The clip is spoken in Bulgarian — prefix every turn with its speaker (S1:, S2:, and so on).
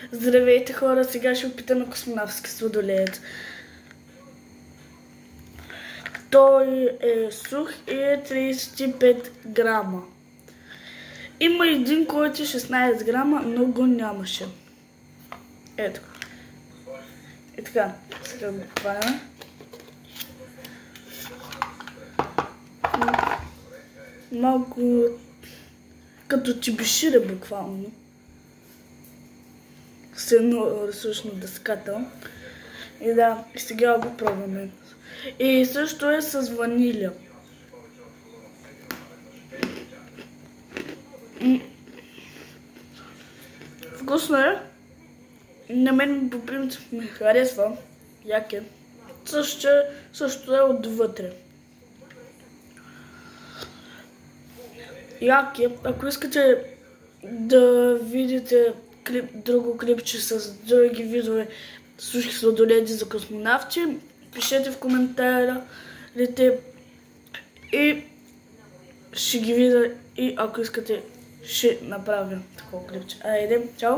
S1: Здравейте хора, сега ще опитаме космонавтски сладолед. Той е сух и е 35 грама. Има един, който е 16 грама, но го нямаше. Ето. И така, сега го хваляме. Малко като чебишире буквално. С едно ресурсно дъскател. И да, сега го пробваме. И също е с ваниля. Вкусно е. На мен по принцип ми харесва. Як е. Също е отвътре. Як е. Ако искате да видите друго клипче с други видове суши сладоледи за космонавти, пишете в коментарите и ще ги видя, и ако искате ще направя такова клипче. Айде, чао!